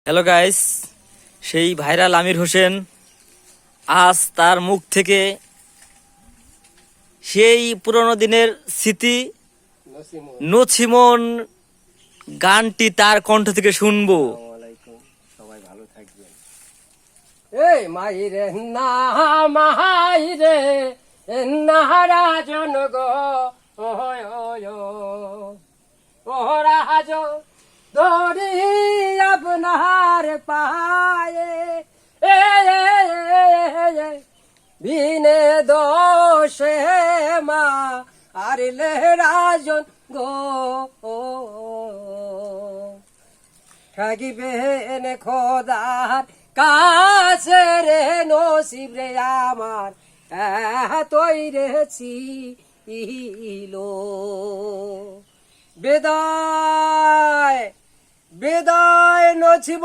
Hello guys, সেই viral Amir Hossain আজ তার মুখ থেকে সেই পুরনো দিনের স্মৃতি নছিমন গানটি তার কণ্ঠ থেকে শুনবো। সবাই ভালো থাকবেন। এই মাইরে না মাইরে নাহারা জন গো ও রাজ দরি আপনার পায়ে বিনে দোষে মা আরলে রাজন গো থাকিবেন খোদার কাছে রে নসিব রে আমার তৈরে ছিল। বিদায় বিদায় নছিব।